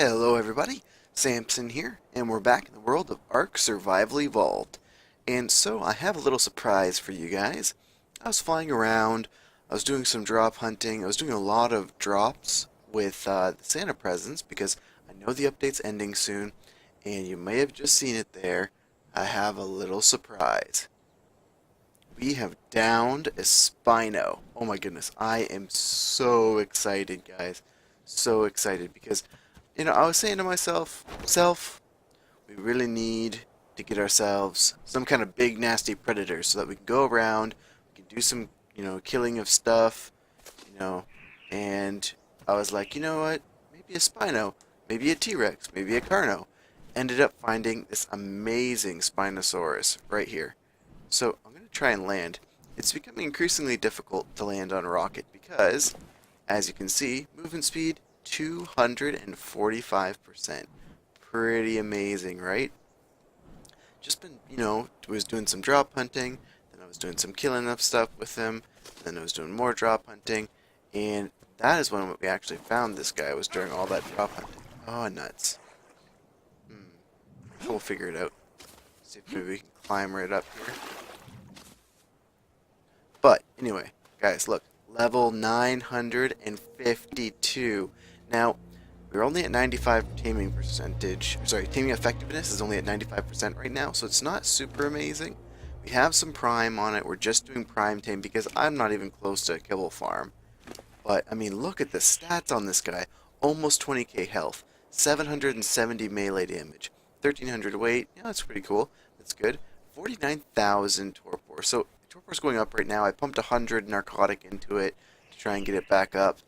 Hello everybody, Samson here, and we're back in the world of Ark Survival Evolved. And so I have a little surprise for you guys. I was flying around, I was doing some drop hunting, I was doing a lot of drops with the Santa presents because I know the update's ending soon, and you may have just seen it there. I have a little surprise. We have downed a Spino. Oh my goodness, I am so excited, guys. So excited because I was saying to myself, we really need to get ourselves some kind of big nasty predator so that we can go around, we can do some, killing of stuff, you know, and I was like, you know what? Maybe a Spino, maybe a T-Rex, maybe a Carno. Ended up finding this amazing Spinosaurus right here. So I'm going to try and land. It's becoming increasingly difficult to land on rocket because, as you can see, movement speed 245%. Pretty amazing, right? Just been, was doing some drop hunting, then I was doing some killing of stuff with him, then I was doing more drop hunting, and that is when we actually found this guy, was during all that drop hunting. Oh, nuts. We'll figure it out. See if maybe we can climb right up here. But, anyway, guys, look. Level 952. Now, we're only at 95 taming percentage. Sorry, taming effectiveness is only at 95% right now, so it's not super amazing. We have some prime on it. We're just doing prime tame because I'm not even close to a kibble farm. But, I mean, look at the stats on this guy. Almost 20k health, 770 melee damage, 1300 weight. Yeah, that's pretty cool. That's good. 49,000 torpor. So, torpor's going up right now. I pumped 100 narcotic into it to try and get it back up.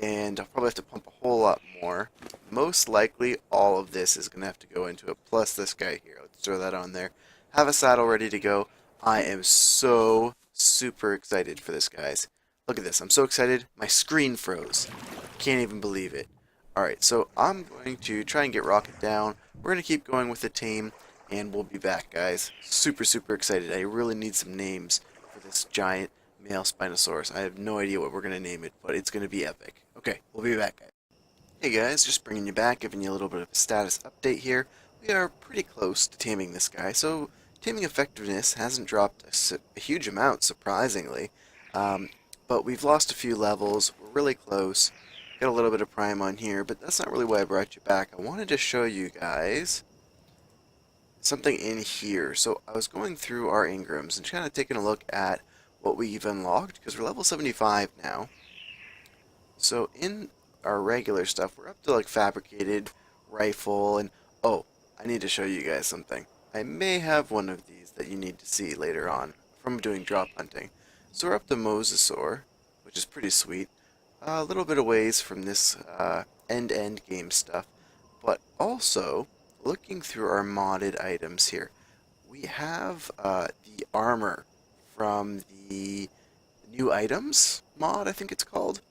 And I'll probably have to pump a whole lot more. Most likely, all of this is going to have to go into it, plus this guy here. Let's throw that on there. Have a saddle ready to go. I am so super excited for this, guys. Look at this. I'm so excited. My screen froze. Can't even believe it. Alright, so I'm going to try and get Rocket down. We're going to keep going with the team, and we'll be back, guys. Super, super excited. I really need some names for this giant male Spinosaurus. I have no idea what we're going to name it, but it's going to be epic. Okay, we'll be back, guys. Hey guys, just bringing you back, giving you a little bit of a status update here. We are pretty close to taming this guy, so taming effectiveness hasn't dropped a huge amount, surprisingly. But we've lost a few levels. We're really close. Got a little bit of prime on here, but that's not really why I brought you back. I wanted to show you guys something in here. So I was going through our Ingrams and kind of taking a look at what we've unlocked, because we're level 75 now. So in our regular stuff, we're up to like fabricated rifle, and oh, I need to show you guys something. I may have one of these that you need to see later on from doing drop hunting. So we're up to Mosasaur, which is pretty sweet. A little bit of ways from this end-to-end game stuff, but also looking through our modded items here, we have the armor from the new items mod, I think it's called.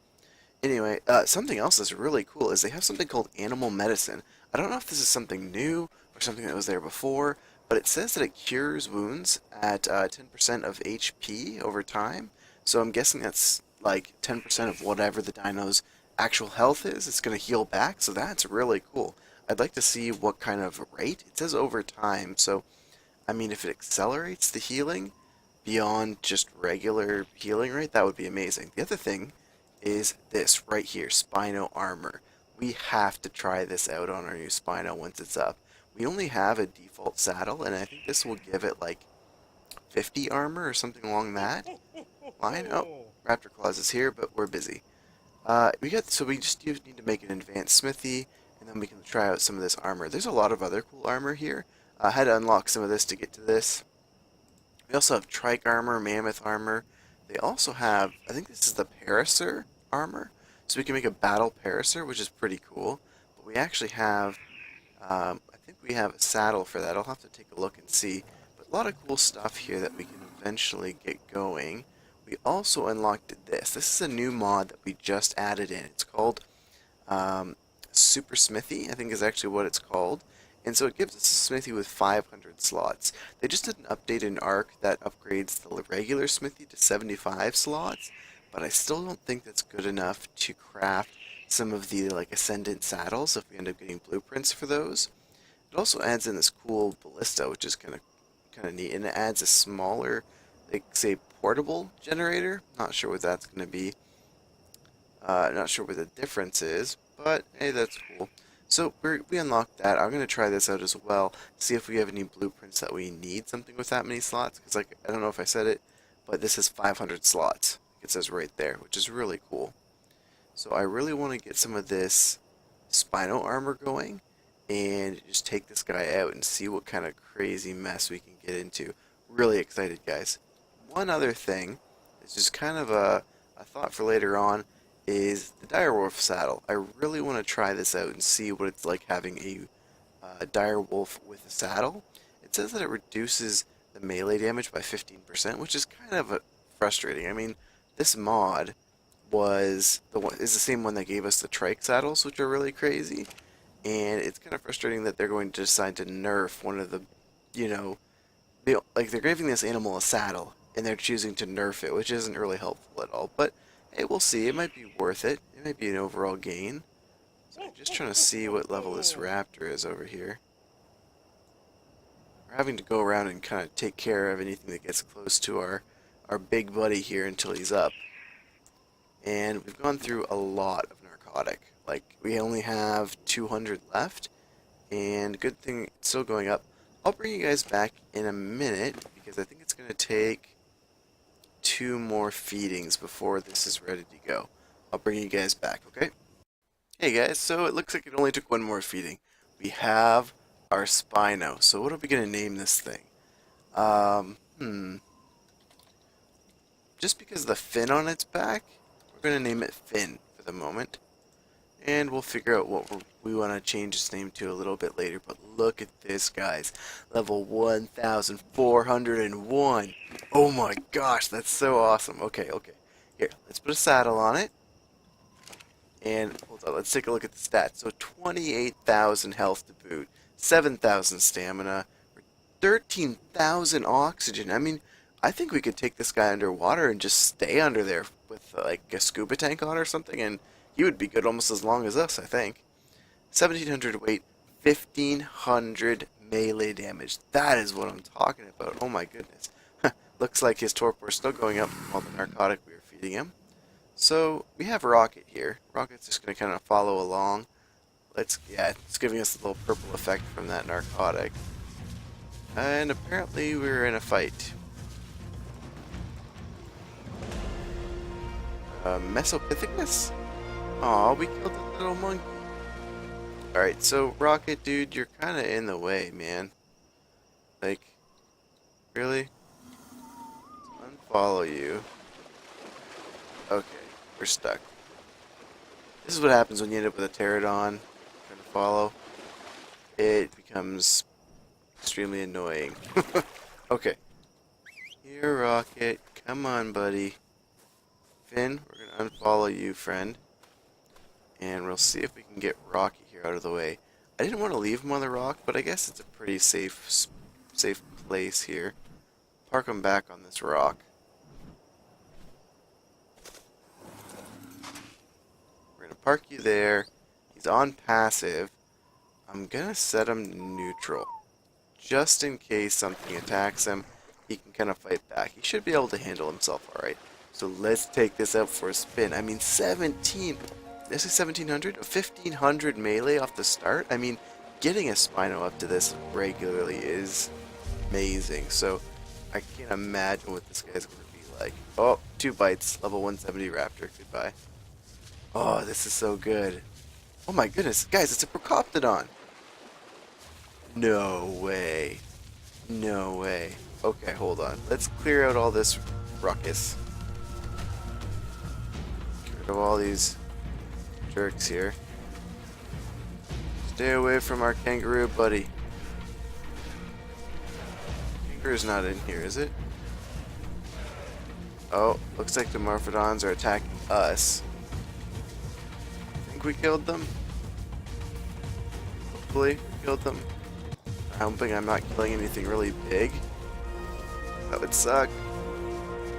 Anyway, something else that's really cool is they have something called animal medicine. I don't know if this is something new or something that was there before, but it says that it cures wounds at 10% of HP over time. So I'm guessing that's like 10% of whatever the dino's actual health is. It's going to heal back, so that's really cool. I'd like to see what kind of rate. It says over time, so I mean, if it accelerates the healing beyond just regular healing rate, that would be amazing. The other thing is this right here, Spino armor. We have to try this out on our new Spino once it's up. We only have a default saddle, and I think this will give it like 50 armor or something along that line. Oh, Raptor Claus is here, but we're busy. We just need to make an advanced smithy, and then we can try out some of this armor. There's a lot of other cool armor here. I had to unlock some of this to get to this. We also have trike armor, mammoth armor. They also have, I think this is the Parasaur armor. So we can make a battle Parasaur, which is pretty cool. But we actually have, I think we have a saddle for that. I'll have to take a look and see. But a lot of cool stuff here that we can eventually get going. We also unlocked this. This is a new mod that we just added in. It's called SuperSmithy, I think is actually what it's called. And so it gives us a smithy with 500 slots. They just did an update in Ark that upgrades the regular smithy to 75 slots, but I still don't think that's good enough to craft some of the like Ascendant saddles if we end up getting blueprints for those. It also adds in this cool ballista, which is kind of neat, and it adds a smaller, like say, portable generator. Not sure what that's going to be. Not sure what the difference is, but hey, that's cool. So we unlocked that. I'm going to try this out as well, see if we have any blueprints that we need something with that many slots, because like, I don't know if I said it, but this is 500 slots. It says right there, which is really cool. So I really want to get some of this Spino armor going, and just take this guy out and see what kind of crazy mess we can get into. Really excited, guys. One other thing, it's just kind of a thought for later on, is the direwolf saddle. I really want to try this out and see what it's like having a direwolf with a saddle. It says that it reduces the melee damage by 15%, which is kind of frustrating. I mean, this mod is the same one that gave us the trike saddles, which are really crazy. And it's kind of frustrating that they're going to decide to nerf one of the, like they're giving this animal a saddle, and they're choosing to nerf it, which isn't really helpful at all. But hey, we'll see. It might be worth it. It might be an overall gain. So I'm just trying to see what level this raptor is over here. We're having to go around and kind of take care of anything that gets close to our big buddy here until he's up. And we've gone through a lot of narcotic. Like, we only have 200 left, and good thing it's still going up. I'll bring you guys back in a minute, because I think it's going to take 2 more feedings before this is ready to go. I'll bring you guys back, okay? Hey guys, so it looks like it only took 1 more feeding. We have our Spino. So what are we going to name this thing? Just because of the fin on its back, we're going to name it Finn for the moment. And we'll figure out what we want to change its name to a little bit later. But look at this, guys. Level 1,401. Oh my gosh, that's so awesome. Okay. Here, let's put a saddle on it. And hold on, let's take a look at the stats. So 28,000 health to boot, 7,000 stamina, 13,000 oxygen. I mean, I think we could take this guy underwater and just stay under there with like a scuba tank on or something, and he would be good almost as long as us, I think. 1,700 weight, 1,500 melee damage. That is what I'm talking about. Oh my goodness. Looks like his torpor is still going up from all the narcotic we were feeding him. So we have Rocket here. Rocket's just going to kind of follow along. It's giving us a little purple effect from that narcotic. And apparently we're in a fight. Mesopithecus? Aw, we killed the little monkey. Alright, so Rocket, dude, you're kind of in the way, man. Like, really? Let's unfollow you. Okay, we're stuck. This is what happens when you end up with a pterodon trying to follow. It becomes extremely annoying. Okay. Here, Rocket. Come on, buddy. Finn, we're going to unfollow you, friend. And we'll see if we can get Rocky here out of the way. I didn't want to leave him on the rock, but I guess it's a pretty safe place here. Park him back on this rock. We're going to park you there. He's on passive. I'm going to set him neutral. Just in case something attacks him, he can kind of fight back. He should be able to handle himself alright. So let's take this out for a spin. I mean, 1,700? 1,500 melee off the start? I mean, getting a Spino up to this regularly is amazing. So I can't imagine what this guy's going to be like. Oh, 2 bites. Level 170 Raptor. Goodbye. Oh, this is so good. Oh my goodness. Guys, it's a Procoptodon. No way. No way. Okay, hold on. Let's clear out all this ruckus. Get rid of all these jerks here. Stay away from our kangaroo buddy. Kangaroo's not in here, is it? Oh, looks like the Morphodons are attacking us. I think we killed them. Hopefully we killed them. I'm hoping I'm not killing anything really big. That would suck.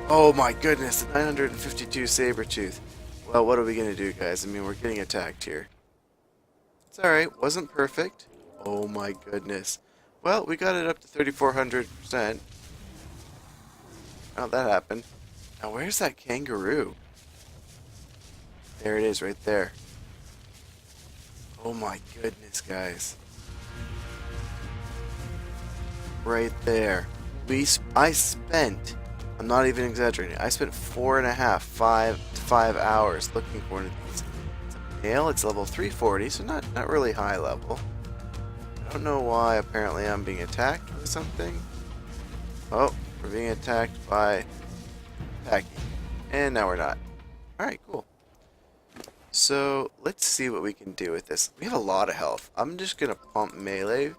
Oh my goodness, the 952 Sabertooth. Well, what are we gonna do, guys? I mean, we're getting attacked here. It's alright, wasn't perfect. Oh my goodness. Well, we got it up to 3,400%. Oh, that happened. Now, where's that kangaroo? There it is, right there. Oh my goodness, guys. Right there. I spent, I'm not even exaggerating, I spent 5 hours looking for one of these. It's a male, it's level 340, so not really high level. I don't know why, apparently I'm being attacked with something. Oh, we're being attacked by Packy. And now we're not. Alright, cool. So, let's see what we can do with this. We have a lot of health. I'm just gonna pump melee.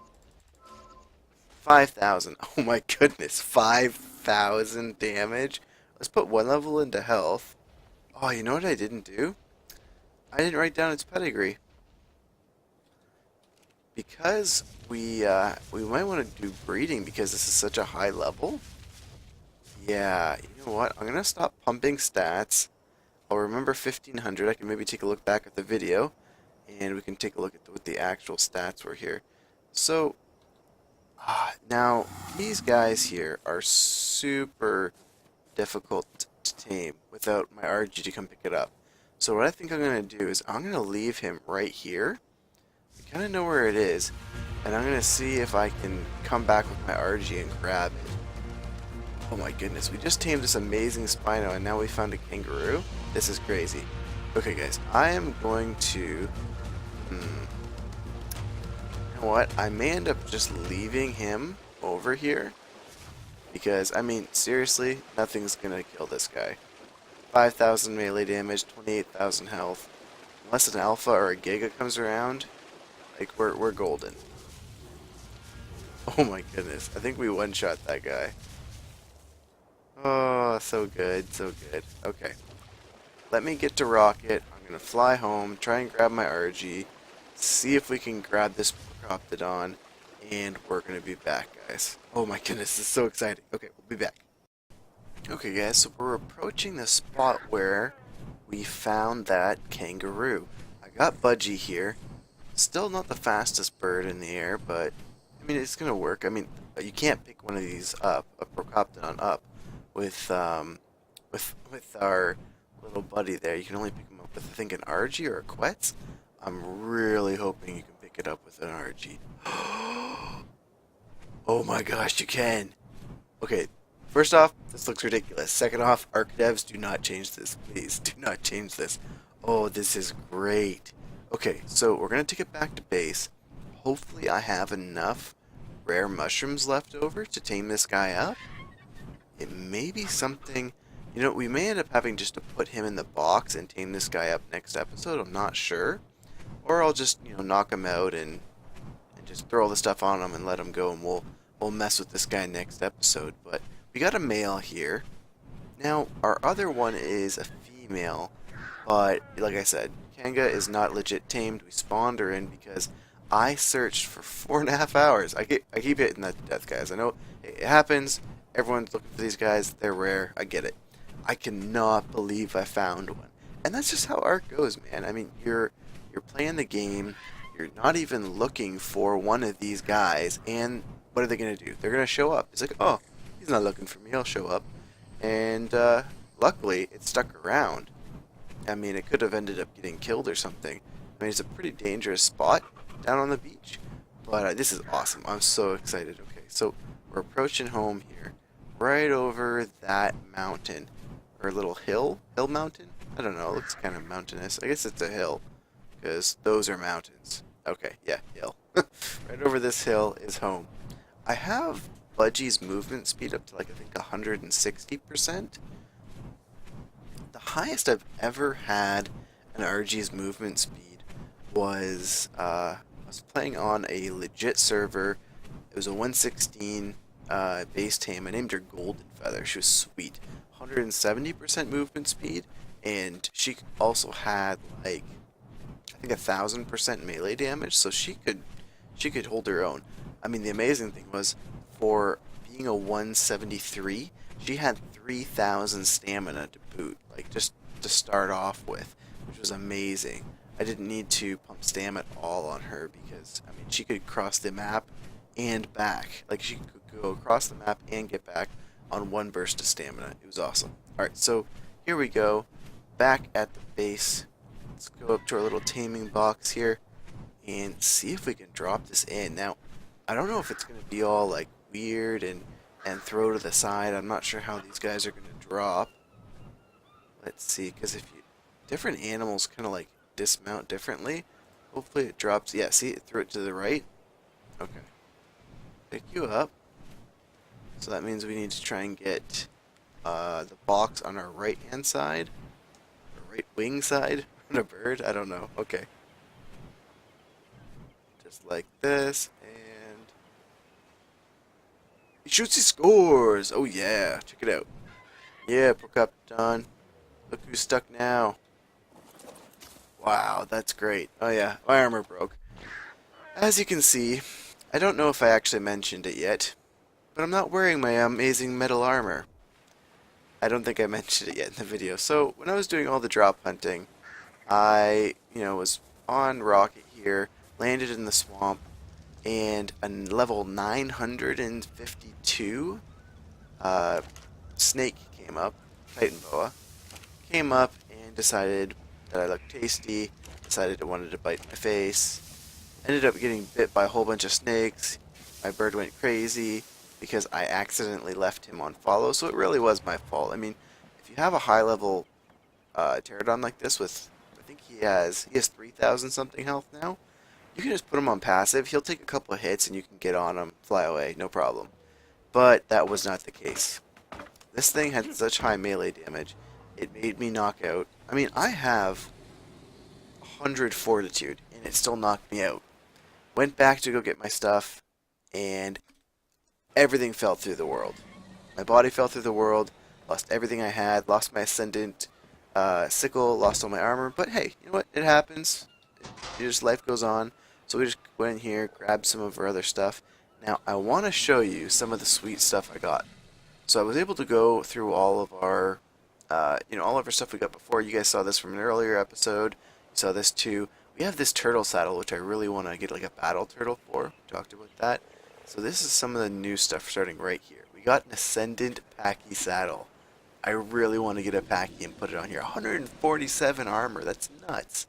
5,000. Oh my goodness, 5,000 damage. Let's put one level into health. Oh, you know what I didn't do? I didn't write down its pedigree. Because we might want to do breeding because this is such a high level. Yeah, you know what? I'm gonna stop pumping stats. I'll remember 1,500. I can maybe take a look back at the video, and we can take a look at what the actual stats were here. So, now these guys here are super difficult to tame without my RG to come pick it up. So what I think I'm gonna do is I'm gonna leave him right here. I kind of know where it is, and I'm gonna see if I can come back with my RG and grab it. Oh my goodness, we just tamed this amazing Spino and now we found a kangaroo? This is crazy. Okay guys, I am going to... You know what? I may end up just leaving him over here. Because, I mean, seriously, nothing's gonna kill this guy. 5,000 melee damage, 28,000 health. Unless an alpha or a giga comes around, like, we're golden. Oh my goodness, I think we one-shot that guy. Oh, so good, so good. Okay. Let me get to Rocket. I'm going to fly home, try and grab my RG, see if we can grab this Procoptodon, and we're going to be back, guys. Oh my goodness, this is so exciting. Okay, we'll be back. Okay, guys, so we're approaching the spot where we found that kangaroo. I got Budgie here. Still not the fastest bird in the air, but, I mean, it's going to work. I mean, you can't pick one of these up, a Procoptodon up, with our little buddy there. You can only pick him up with, I think, an RG or a Quetz. I'm really hoping you can pick it up with an RG. Oh my gosh, you can. Okay, first off, this looks ridiculous. Second off, Ark devs, do not change this, please. Do not change this. Oh, this is great. Okay, so we're going to take it back to base. Hopefully I have enough rare mushrooms left over to tame this guy up. It may be something, you know, we may end up having just to put him in the box and tame this guy up next episode. I'm not sure. Or I'll just, you know, knock him out and just throw all the stuff on him and let him go, and we'll mess with this guy next episode. But we got a male here. Now, our other one is a female, but like I said, Kanga is not legit tamed. We spawned her in because I searched for 4.5 hours. I keep hitting that to death, guys. I know it happens. Everyone's looking for these guys. They're rare. I get it. I cannot believe I found one. And that's just how Ark goes, man. I mean, you're playing the game. You're not even looking for one of these guys. And what are they going to do? They're going to show up. It's like, oh, he's not looking for me. I'll show up. And luckily, it stuck around. I mean, it could have ended up getting killed or something. I mean, it's a pretty dangerous spot down on the beach. But this is awesome. I'm so excited. Okay, so we're approaching home here. Right over that mountain. Or little hill mountain? I don't know, it looks kind of mountainous. I guess it's a hill, because those are mountains. Okay, yeah, hill. Right over this hill is home. I have Budgie's movement speed up to, like, I think 160%. The highest I've ever had an RG's movement speed was, I was playing on a legit server. It was a 116 base tame. I named her Golden Feather. She was sweet. 170% movement speed, and she also had, like, I think 1,000% melee damage, so she could hold her own. I mean, the amazing thing was, for being a 173, she had 3,000 stamina to boot, like, just to start off with. was amazing. I didn't need to pump stam at all on her because, I mean, she could cross the map and back. Like, she could go across the map and get back on one burst of stamina. It was awesome. Alright, so here we go. Back at the base. Let's go up to our little taming box here and see if we can drop this in. Now, I don't know if it's going to be all, like, weird and throw to the side. I'm not sure how these guys are going to drop. Let's see, because if you... different animals kind of, like, dismount differently. Hopefully it drops. Yeah, see, it threw it to the right. Okay. Pick you up. So that means we need to try and get the box on our right-hand side. Or right wing side. On a bird? I don't know. Okay. Just like this. And... he shoots, he scores! Oh yeah, check it out. Yeah, poke up, done. Look who's stuck now. Wow, that's great. Oh yeah, my armor broke. As you can see, I don't know if I actually mentioned it yet, but I'm not wearing my amazing metal armor. I don't think I mentioned it yet in the video. So, when I was doing all the drop hunting, I, was on Rocket here, landed in the swamp, and a level 952 snake came up, Titan Boa, came up and decided that I looked tasty, decided it wanted to bite my face, ended up getting bit by a whole bunch of snakes. My bird went crazy because I accidentally left him on follow, so it really was my fault. I mean, if you have a high level pterodon like this with, I think he has 3,000 something health now, you can just put him on passive. He'll take a couple of hits and you can get on him, fly away, no problem. But that was not the case. This thing had such high melee damage, it made me knock out. I mean, I have 100 fortitude, and it still knocked me out. Went back to go get my stuff, and everything fell through the world. My body fell through the world, lost everything I had, lost my ascendant sickle, lost all my armor, but hey, you know what? It happens. Life goes on. So we just went in here, grabbed some of our other stuff. Now, I want to show you some of the sweet stuff I got. So I was able to go through all of our, all of our stuff we got before. You guys saw this from an earlier episode. You saw this too. We have this turtle saddle, which I really want to get like a battle turtle for. We talked about that. So this is some of the new stuff starting right here. We got an Ascendant Packy saddle. I really want to get a Packy and put it on here. 147 armor. That's nuts.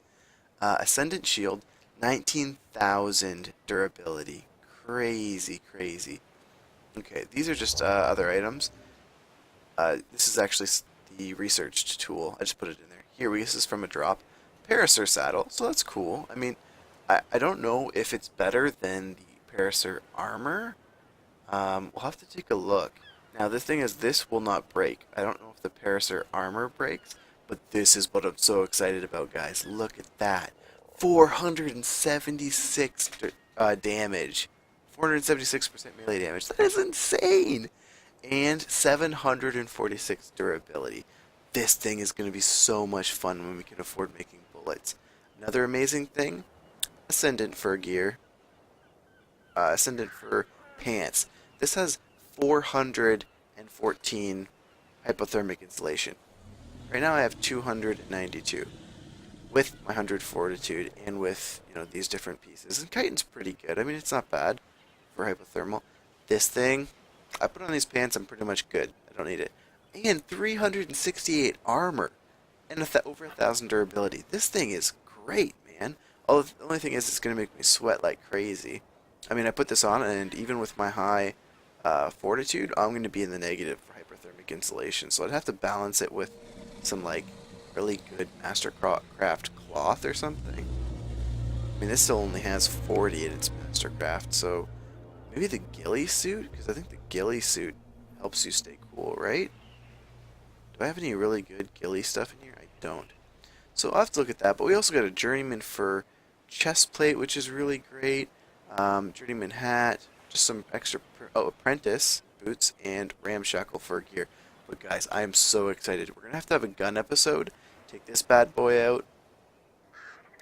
Ascendant shield, 19,000 durability. Crazy, crazy. Okay, these are just other items. This is actually the researched tool. I just put it in there. Here, this is from a drop. Parasaur saddle, so that's cool. I mean, I don't know if it's better than the Parasaur armor. We'll have to take a look. Now, the thing is, this will not break. I don't know if the Parasaur armor breaks, but this is what I'm so excited about, guys. Look at that. 476 damage. 476% melee damage. That is insane! And 746 durability. This thing is going to be so much fun when we can afford making bullets. Another amazing thing, Ascendant Fur gear. Ascendant Fur pants. This has 414 hypothermic insulation. Right now I have 292 with my 100 fortitude and with, these different pieces. And chitin's pretty good. I mean, it's not bad for hypothermal. This thing, I put on these pants, I'm pretty much good. I don't need it. And 368 armor and over 1,000 durability. This thing is great, man. The only thing is it's going to make me sweat like crazy. I mean, I put this on, and even with my high fortitude, I'm going to be in the negative for hyperthermic insulation. So I'd have to balance it with some, like, really good Mastercraft cloth or something. I mean, this still only has 40 in its Mastercraft, so maybe the ghillie suit? Because I think the ghillie suit helps you stay cool, right? Do I have any really good ghillie stuff in here? I don't. So I'll have to look at that. But we also got a Journeyman Fur chest plate, which is really great. Journeyman hat, just some extra apprentice boots, and ramshackle fur gear. But guys, I am so excited. We're going to have a gun episode. Take this bad boy out.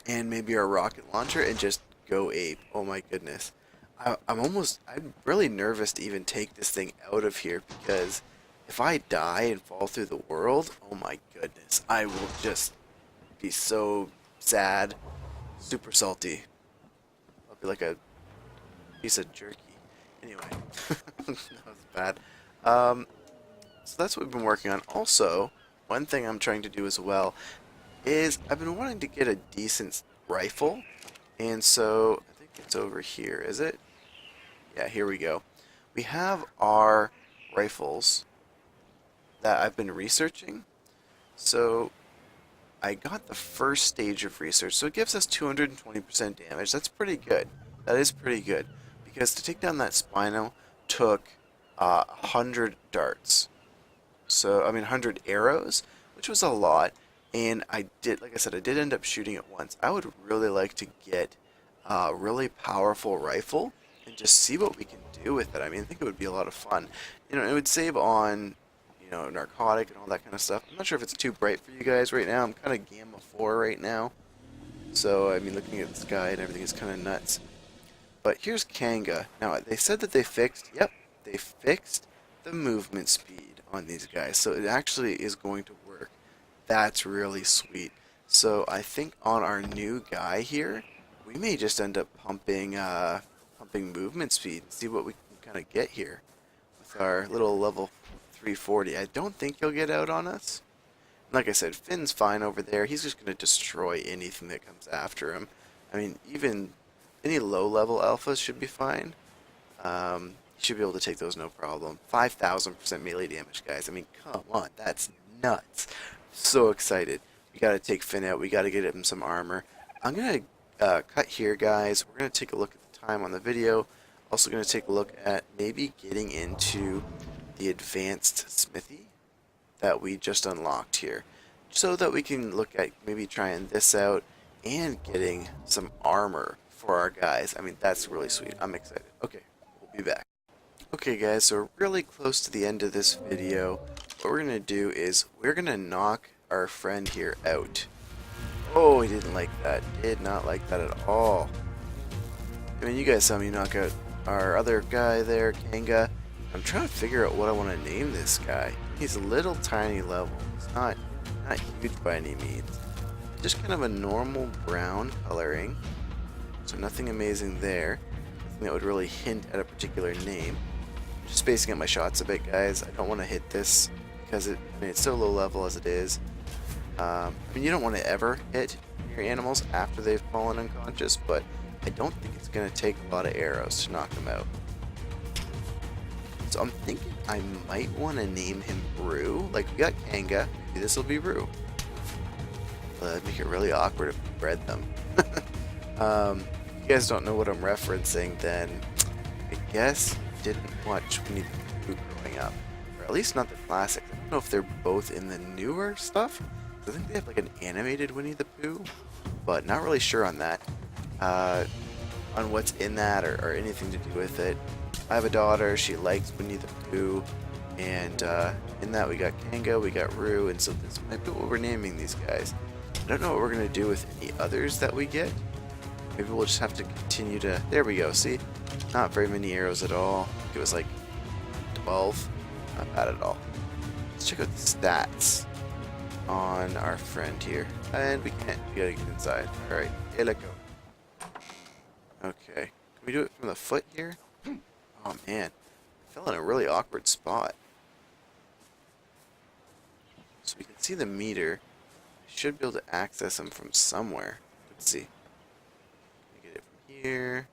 And maybe our rocket launcher and just go ape. Oh my goodness. I'm really nervous to even take this thing out of here because if I die and fall through the world, oh my goodness, I will just be so sad. Super salty. I'll be like a piece of jerky. Anyway, that was bad. So that's what we've been working on. Also, one thing I'm trying to do as well is I've been wanting to get a decent rifle. And so, I think it's over here, is it? Yeah, here we go. We have our rifles that I've been researching. So, I got the first stage of research. So it gives us 220% damage. That's pretty good. That is pretty good. Because to take down that Spino took 100 darts. So, I mean 100 arrows, which was a lot. And I did, like I said, I did end up shooting it once. I would really like to get a really powerful rifle and just see what we can do with it. I mean, I think it would be a lot of fun. You know, it would save on, you know, narcotic and all that kind of stuff. I'm not sure if it's too bright for you guys right now. I'm kind of gamma 4 right now. So, I mean, looking at the sky and everything is kind of nuts. But here's Kanga. Now, they said that they fixed, yep, they fixed the movement speed on these guys. So it actually is going to work. That's really sweet. So I think on our new guy here, we may just end up pumping movement speed and see what we can kind of get here with our little level 340. I don't think he'll get out on us. Like I said, Finn's fine over there. He's just going to destroy anything that comes after him. I mean, even any low-level alphas should be fine. You should be able to take those no problem. 5,000% melee damage, guys. I mean, come on. That's nuts. So excited. We got to take Finn out. We got to get him some armor. I'm going to cut here, guys. We're going to take a look at the time on the video. Also going to take a look at maybe getting into the advanced smithy that we just unlocked here, so that we can look at maybe trying this out and getting some armor for our guys. I mean, that's really sweet. I'm excited. Okay, we'll be back. Okay, guys, so we're really close to the end of this video. What we're going to do is we're going to knock our friend here out. Oh, he didn't like that. Did not like that at all. I mean, you guys saw me knock out our other guy there, Kanga. I'm trying to figure out what I want to name this guy. He's a little tiny level. He's not huge by any means. Just kind of a normal brown coloring. So nothing amazing there. Nothing that would really hint at a particular name. I'm just spacing out my shots a bit, guys. I don't want to hit this because it's so low level as it is. I mean, you don't want to ever hit your animals after they've fallen unconscious, but I don't think it's going to take a lot of arrows to knock them out. So I'm thinking I might want to name him Rue. Like, we got Kanga. Maybe this will be Rue. That'd make it really awkward if we bred them. If you guys don't know what I'm referencing, then I guess you didn't watch Winnie the Pooh growing up. Or at least not the classic. I don't know if they're both in the newer stuff. I think they have like an animated Winnie the Pooh, but not really sure on that. On what's in that or anything to do with it. I have a daughter, she likes Winnie the Pooh, and in that we got Kanga, we got Rue, and so this might be what we're naming these guys. I don't know what we're going to do with any others that we get. Maybe we'll just have to continue to... There we go, see? Not very many arrows at all. I think it was like 12. Not bad at all. Let's check out the stats on our friend here. And we can't. We gotta get inside. Alright, hey, let go. Okay. Can we do it from the foot here? Oh man. I fell in a really awkward spot. So we can see the meter. I should be able to access him from somewhere. Let's see. Can we get it from here?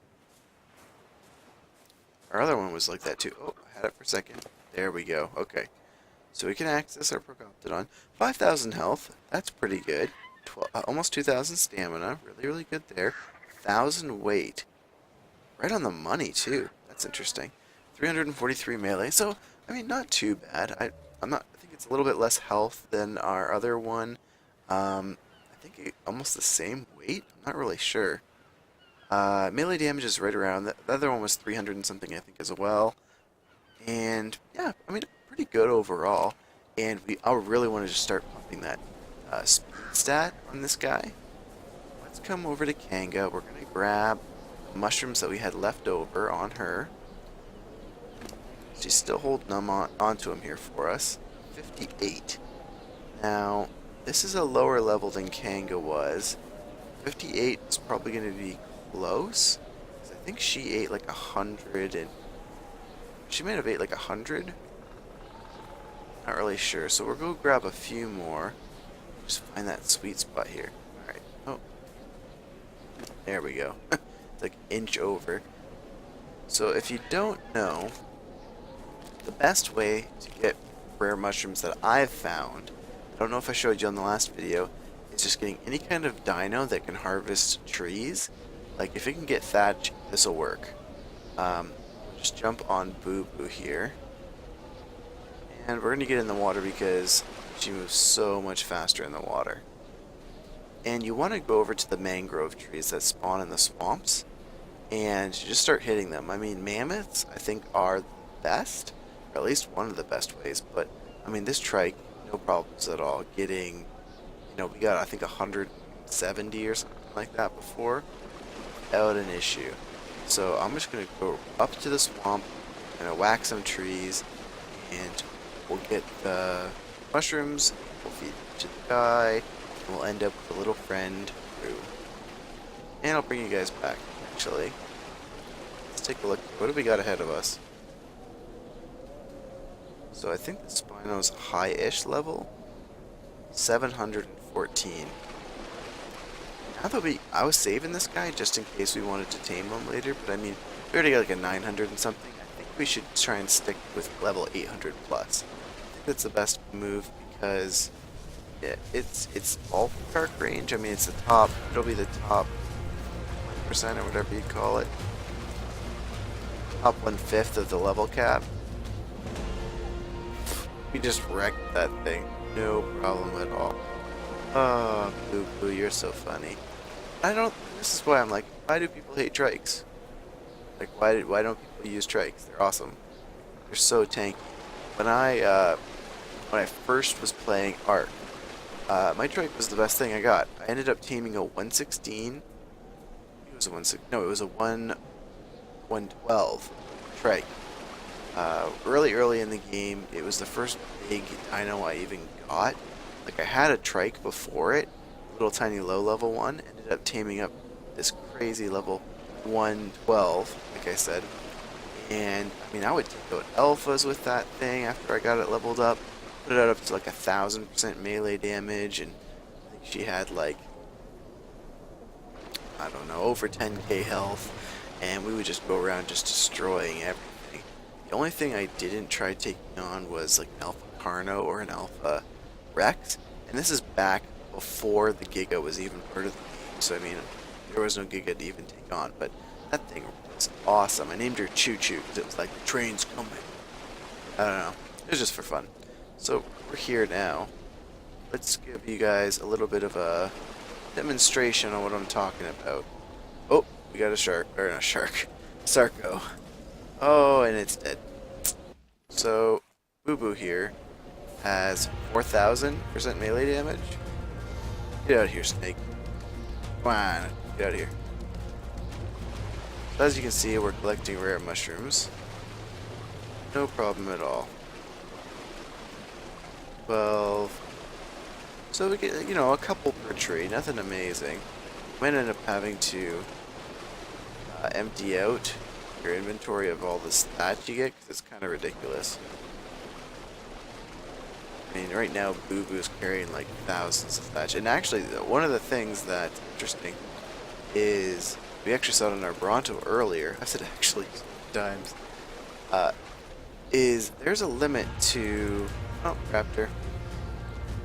Our other one was like that too. Oh, I had it for a second. There we go. Okay. So we can access our Procoptodon. 5,000 health. That's pretty good. Almost 2,000 stamina. Really, really good there. 1,000 weight. Right on the money, too. That's interesting. 343 melee. So, I mean, not too bad. I think it's a little bit less health than our other one. I think almost the same weight. I'm not really sure. Melee damage is right around. The other one was 300 and something, I think, as well. And, yeah, I mean, pretty good overall. And I really want to just start pumping that speed stat on this guy. Let's come over to Kanga. We're going to grab the mushrooms that we had left over on her. She's still holding them onto him here for us. 58. Now, this is a lower level than Kanga was. 58 is probably going to be close. 'Cause I think she ate like 100 and... She might have ate like 100? Not really sure. So we'll go grab a few more. Just find that sweet spot here. Alright. Oh. There we go. It's like an inch over. So if you don't know, the best way to get rare mushrooms that I've found, I don't know if I showed you on the last video, is just getting any kind of dino that can harvest trees. Like if it can get thatch, this will work. Just jump on Boo Boo here. And we're going to get in the water because she moves so much faster in the water. And you want to go over to the mangrove trees that spawn in the swamps and just start hitting them. I mean, mammoths, I think, are the best, or at least one of the best ways. But, I mean, this trike, no problems at all. Getting, we got, I think, 170 or something like that before, without an issue. So I'm just going to go up to the swamp, and whack some trees, and we'll get the mushrooms, we'll feed them to the guy, and we'll end up with a little friend, Boo. And I'll bring you guys back, actually. Let's take a look. What do we got ahead of us? So I think the Spino's high-ish level. 714. Now that I was saving this guy just in case we wanted to tame him later, but I mean, we already got like a 900 and something. I think we should try and stick with level 800 plus. I think that's the best move because it's ballpark range. I mean, it's the top. It'll be the top 1% or whatever you call it. Top 1/5 of the level cap. We just wrecked that thing. No problem at all. Oh, Boo Boo, you're so funny. This is why I'm like, why do people hate trikes? Like, why don't people use trikes? They're awesome. They're so tanky. When I first was playing Ark, my trike was the best thing I got. I ended up taming a 116. It was a 116. No, it was a 112 trike. Early in the game, it was the first big dino I even got. Like, I had a trike before it, a little tiny low-level one, ended up taming up this crazy level 112, like I said. And, I mean, I would take out alphas with that thing after I got it leveled up, put it up to like 1,000% melee damage, and I think she had like, I don't know, over 10k health, and we would just go around just destroying everything. The only thing I didn't try taking on was like an Alpha Carno or an Alpha Rex, and this is back before the Giga was even part of the game, so I mean, there was no Giga to even take on, but that thing was awesome. I named her Choo Choo because it was like, the train's coming. I don't know, it was just for fun. So, we're here now. Let's give you guys a little bit of a demonstration on what I'm talking about. Oh, we got a shark, or not a shark, Sarco. Oh, and it's dead. So, Boo Boo here has 4,000% melee damage. Get out of here, snake. Come on, get out of here. So as you can see, we're collecting rare mushrooms. No problem at all. 12. So we get, a couple per tree, nothing amazing. Might end up having to empty out your inventory of all the stats you get, because it's kind of ridiculous. I mean, right now, Boo Boo's carrying like thousands of thatch. And actually, one of the things that's interesting is, we actually saw it on our Bronto earlier, I said actually times, is there's a limit to, oh, Raptor.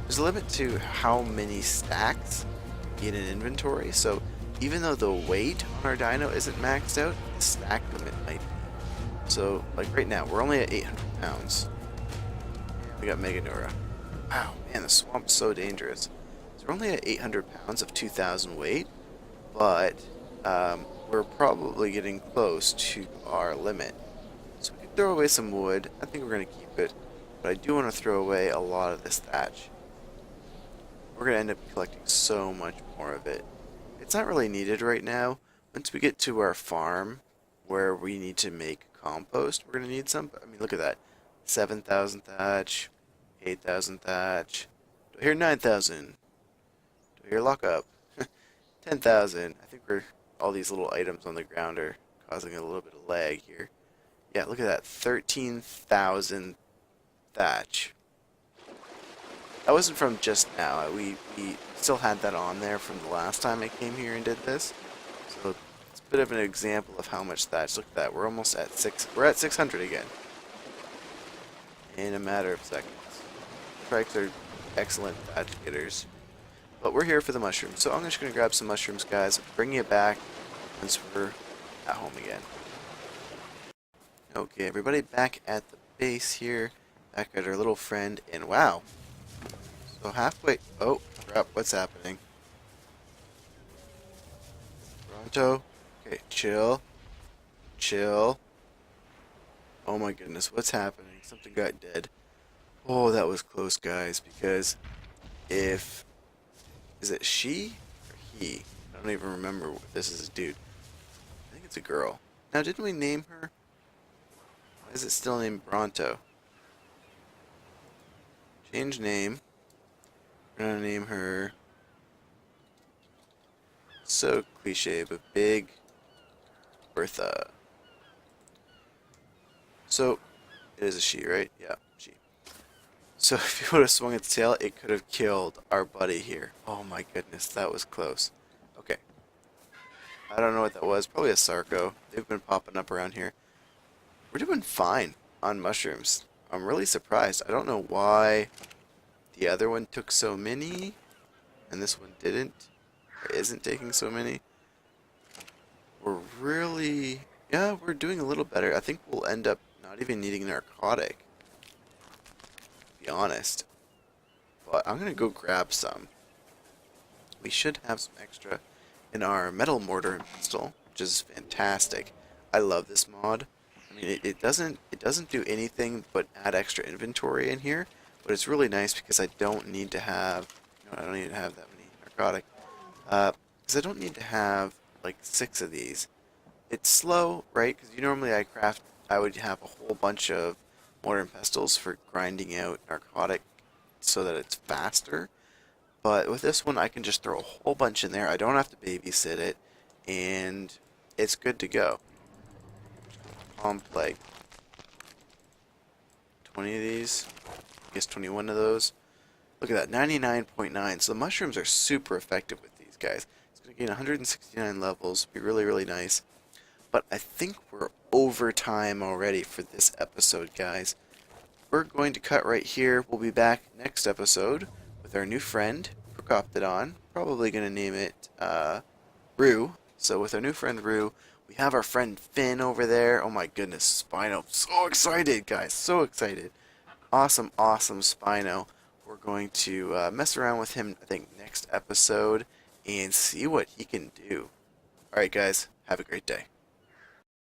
There's a limit to how many stacks you get in inventory. So even though the weight on our dino isn't maxed out, the stack limit might be. So, like right now, we're only at 800 pounds. We got Meganura. Wow, man, the swamp's so dangerous. So we're only at 800 pounds of 2,000 weight, but we're probably getting close to our limit. So we can throw away some wood. I think we're going to keep it, but I do want to throw away a lot of this thatch. We're going to end up collecting so much more of it. It's not really needed right now. Once we get to our farm where we need to make compost, we're going to need some. I mean, look at that. 7,000 thatch, 8,000 thatch, Do I hear 9,000? Do I hear lockup? 10,000. I think all these little items on the ground are causing a little bit of lag here. Yeah, look at that. 13,000 thatch. That wasn't from just now. We still had that on there from the last time I came here and did this. So it's a bit of an example of how much thatch. Look at that. We're almost at we're at 600 again. In a matter of seconds. Trikes are excellent thatch getters. But we're here for the mushrooms. So I'm just going to grab some mushrooms, guys. Bring you back once we're at home again. Okay, everybody, back at the base here. Back at our little friend. And wow. So halfway... Oh, crap. What's happening? Toronto? Okay, chill. Chill. Oh my goodness, what's happening? Something got dead. Oh, that was close, guys, because if... Is it she or he? I don't even remember if this is a dude. I think it's a girl. Now, didn't we name her? Why is it still named Bronto? Change name. We're gonna name her... So cliche, but Big Bertha. So, it is a she, right? Yeah, she. So if he would have swung its tail, it could have killed our buddy here. Oh my goodness, that was close. Okay. I don't know what that was. Probably a Sarco. They've been popping up around here. We're doing fine on mushrooms. I'm really surprised. I don't know why the other one took so many and this one didn't. Or isn't taking so many. We're really... Yeah, we're doing a little better. I think we'll end up not even needing narcotic. To be honest. But I'm going to go grab some. We should have some extra in our metal mortar and pestle, which is fantastic. I love this mod. I mean, it doesn't do anything but add extra inventory in here, but it's really nice because I don't need to have, I don't need to have that many narcotic, because I don't need to have like 6 of these. It's slow, right? Because normally I would have a whole bunch of mortar and pestles for grinding out narcotic so that it's faster. But with this one, I can just throw a whole bunch in there. I don't have to babysit it, and it's good to go. Palm plague. 20 of these. I guess 21 of those. Look at that, 99.9. So the mushrooms are super effective with these guys. It's going to gain 169 levels. Be really, really nice. But I think we're over time already for this episode, guys. We're going to cut right here. We'll be back next episode with our new friend, Procoptodon. Probably going to name it Rue. So with our new friend Rue, we have our friend Finn over there. Oh my goodness, Spino. So excited, guys. So excited. Awesome, awesome Spino. We're going to mess around with him, I think, next episode and see what he can do. Alright, guys. Have a great day.